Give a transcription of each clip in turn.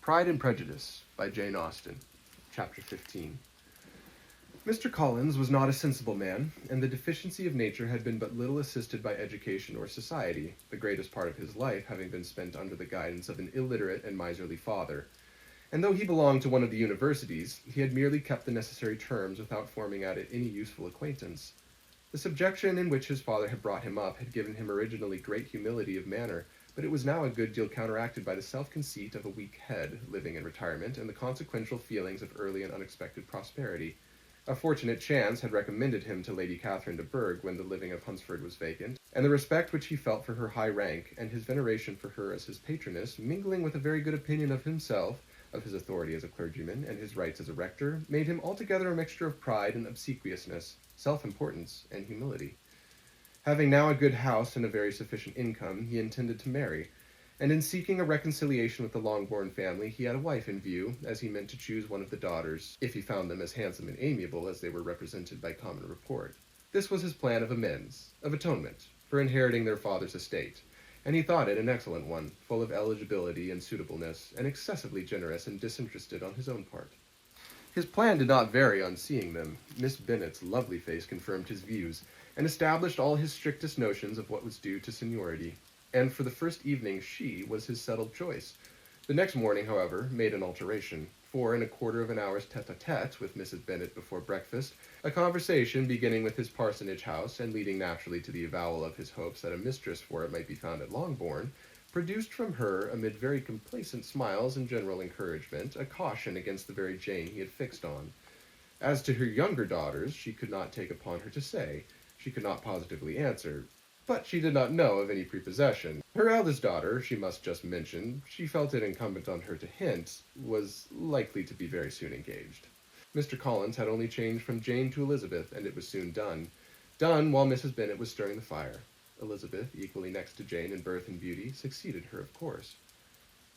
Pride and Prejudice by Jane Austen, Chapter 15. Mr. Collins was not a sensible man, and the deficiency of nature had been but little assisted by education or society, the greatest part of his life having been spent under the guidance of an illiterate and miserly father. And though he belonged to one of the universities, he had merely kept the necessary terms without forming at it any useful acquaintance. The subjection in which his father had brought him up had given him originally great humility of manner, but it was now a good deal counteracted by the self-conceit of a weak head, living in retirement, and the consequential feelings of early and unexpected prosperity. A fortunate chance had recommended him to Lady Catherine de Bourgh when the living of Hunsford was vacant, and the respect which he felt for her high rank, and his veneration for her as his patroness, mingling with a very good opinion of himself, of his authority as a clergyman, and his rights as a rector, made him altogether a mixture of pride and obsequiousness, self-importance and humility. Having now a good house and a very sufficient income, he intended to marry, and in seeking a reconciliation with the Longbourn family, he had a wife in view, as he meant to choose one of the daughters, if he found them as handsome and amiable as they were represented by common report. This was his plan of amends, of atonement, for inheriting their father's estate, and he thought it an excellent one, full of eligibility and suitableness, and excessively generous and disinterested on his own part. His plan did not vary on seeing them. Miss Bennet's lovely face confirmed his views, and established all his strictest notions of what was due to seniority, and for the first evening she was his settled choice. The next morning, however, made an alteration, for in a quarter of an hour's tete-a-tete with Mrs. Bennet before breakfast, a conversation beginning with his parsonage house, and leading naturally to the avowal of his hopes that a mistress for it might be found at Longbourn, produced from her, amid very complacent smiles and general encouragement, a caution against the very Jane he had fixed on. As to her younger daughters, she could not take upon her to say. She could not positively answer, but she did not know of any prepossession. Her eldest daughter, she must just mention, she felt it incumbent on her to hint, was likely to be very soon engaged. Mr. Collins had only changed from Jane to Elizabeth, and it was soon done. Done while Mrs. Bennet was stirring the fire. Elizabeth, equally next to Jane in birth and beauty, succeeded her, of course.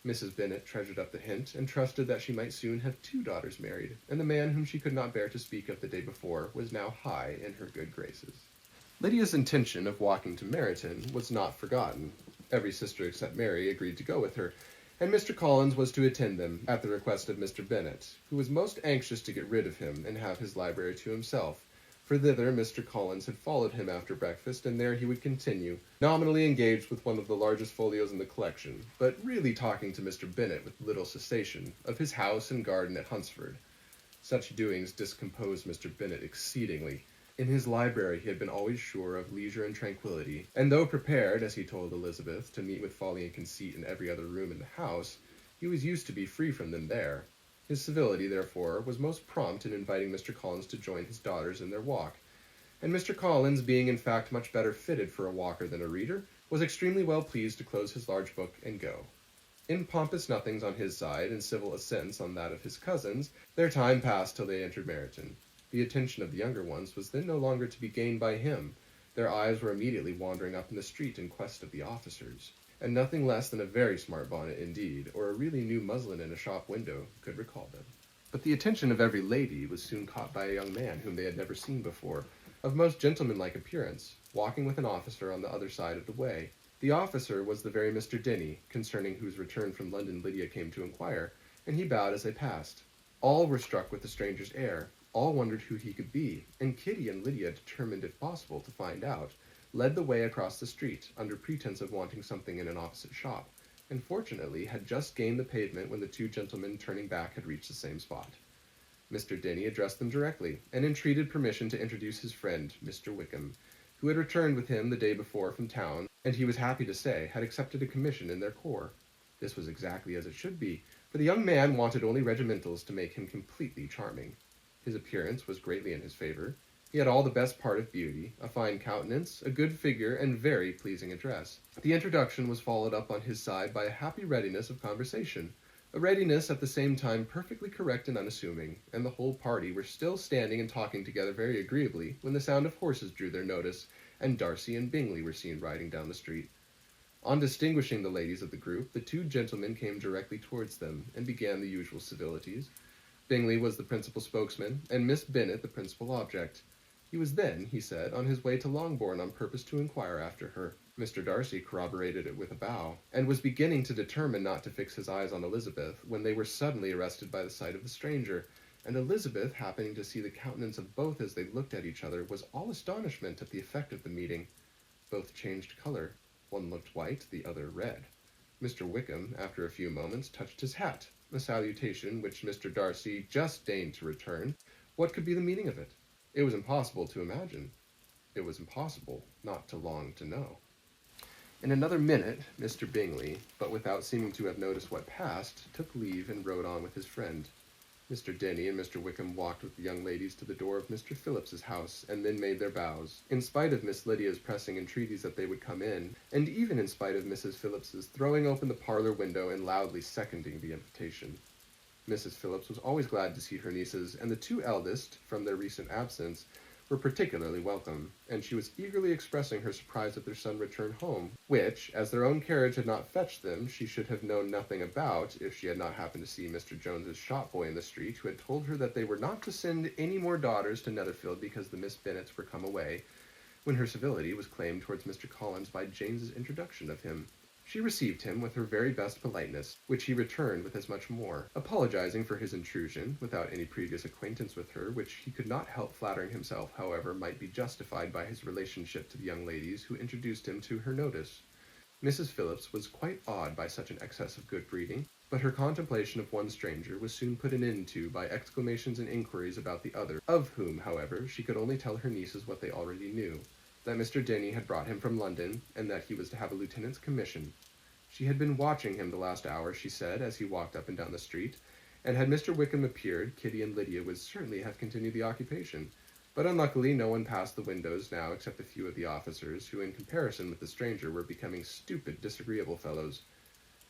Mrs. Bennet treasured up the hint, and trusted that she might soon have 2 daughters married, and the man whom she could not bear to speak of the day before was now high in her good graces. Lydia's intention of walking to Meryton was not forgotten. Every sister except Mary agreed to go with her, and Mr. Collins was to attend them, at the request of Mr. Bennet, who was most anxious to get rid of him and have his library to himself, for thither Mr. Collins had followed him after breakfast, and there he would continue, nominally engaged with one of the largest folios in the collection, but really talking to Mr. Bennet with little cessation, of his house and garden at Hunsford. Such doings discomposed Mr. Bennet exceedingly. In his library he had been always sure of leisure and tranquillity, and though prepared, as he told Elizabeth, to meet with folly and conceit in every other room in the house, he was used to be free from them there. His civility, therefore, was most prompt in inviting Mr. Collins to join his daughters in their walk, and Mr. Collins, being in fact much better fitted for a walker than a reader, was extremely well pleased to close his large book and go. In pompous nothings on his side, and civil assents on that of his cousins, their time passed till they entered Meryton. The attention of the younger ones was then no longer to be gained by him. Their eyes were immediately wandering up in the street in quest of the officers, and nothing less than a very smart bonnet indeed, or a really new muslin in a shop window, could recall them. But the attention of every lady was soon caught by a young man whom they had never seen before, of most gentlemanlike appearance, walking with an officer on the other side of the way. The officer was the very Mr. Denny, concerning whose return from London Lydia came to inquire, and he bowed as they passed. All were struck with the stranger's air. All wondered who he could be, and Kitty and Lydia, determined if possible to find out, led the way across the street, under pretense of wanting something in an opposite shop, and fortunately had just gained the pavement when the 2 gentlemen turning back had reached the same spot. Mr. Denny addressed them directly, and entreated permission to introduce his friend, Mr. Wickham, who had returned with him the day before from town, and he was happy to say had accepted a commission in their corps. This was exactly as it should be, for the young man wanted only regimentals to make him completely charming. His appearance was greatly in his favor. He had all the best part of beauty, a fine countenance, a good figure, and very pleasing address. The introduction was followed up on his side by a happy readiness of conversation, a readiness at the same time perfectly correct and unassuming, and the whole party were still standing and talking together very agreeably when the sound of horses drew their notice, and Darcy and Bingley were seen riding down the street. On distinguishing the ladies of the group, the 2 gentlemen came directly towards them, and began the usual civilities. Bingley was the principal spokesman, and Miss Bennet the principal object. He was then, he said, on his way to Longbourn on purpose to inquire after her. Mr. Darcy corroborated it with a bow, and was beginning to determine not to fix his eyes on Elizabeth, when they were suddenly arrested by the sight of the stranger, and Elizabeth, happening to see the countenance of both as they looked at each other, was all astonishment at the effect of the meeting. Both changed color. One looked white, the other red. Mr. Wickham, after a few moments, touched his hat, a salutation which Mr. Darcy just deigned to return. What could be the meaning of it? It was impossible to imagine. It was impossible not to long to know. In another minute, Mr. Bingley, but without seeming to have noticed what passed, took leave and rode on with his friend. Mr. Denny and Mr. Wickham walked with the young ladies to the door of Mr. Phillips's house, and then made their bows, in spite of Miss Lydia's pressing entreaties that they would come in, and even in spite of Mrs. Phillips's throwing open the parlor window and loudly seconding the invitation. Mrs. Phillips was always glad to see her nieces, and the two eldest, from their recent absence, were particularly welcome, and she was eagerly expressing her surprise at their son return home, which, as their own carriage had not fetched them, she should have known nothing about if she had not happened to see Mr. Jones's shop-boy in the street, who had told her that they were not to send any more daughters to Netherfield because the Miss Bennets were come away, when her civility was claimed towards Mr. Collins by James's introduction of him. She received him with her very best politeness, which he returned with as much more, apologizing for his intrusion, without any previous acquaintance with her, which he could not help flattering himself, however, might be justified by his relationship to the young ladies who introduced him to her notice. Mrs. Phillips was quite awed by such an excess of good breeding, but her contemplation of one stranger was soon put an end to by exclamations and inquiries about the other, of whom, however, she could only tell her nieces what they already knew, that Mr. Denny had brought him from London, and that he was to have a lieutenant's commission. She had been watching him the last hour, she said, as he walked up and down the street, and had Mr. Wickham appeared, Kitty and Lydia would certainly have continued the occupation. But unluckily no one passed the windows now except a few of the officers, who in comparison with the stranger were becoming stupid, disagreeable fellows.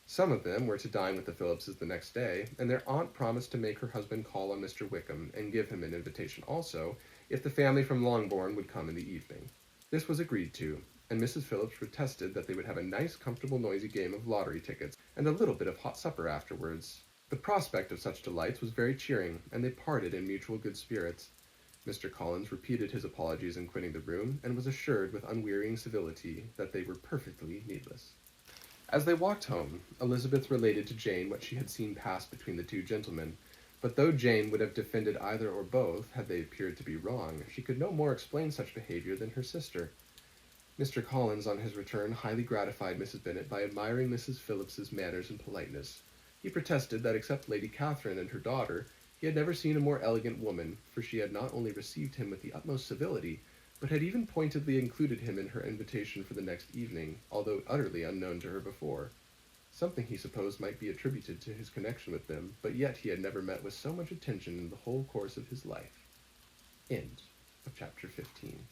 Some of them were to dine with the Phillipses the next day, and their aunt promised to make her husband call on Mr. Wickham, and give him an invitation also, if the family from Longbourn would come in the evening. This was agreed to, and Mrs. Phillips protested that they would have a nice, comfortable, noisy game of lottery tickets, and a little bit of hot supper afterwards. The prospect of such delights was very cheering, and they parted in mutual good spirits. Mr. Collins repeated his apologies in quitting the room, and was assured with unwearying civility that they were perfectly needless. As they walked home, Elizabeth related to Jane what she had seen pass between the two gentlemen, but though Jane would have defended either or both had they appeared to be wrong, she could no more explain such behavior than her sister. Mr. Collins, on his return, highly gratified Mrs. Bennet by admiring Mrs. Phillips's manners and politeness. He protested that except Lady Catherine and her daughter, he had never seen a more elegant woman, for she had not only received him with the utmost civility, but had even pointedly included him in her invitation for the next evening, although utterly unknown to her before. Something he supposed might be attributed to his connection with them, but yet he had never met with so much attention in the whole course of his life. End of chapter 15.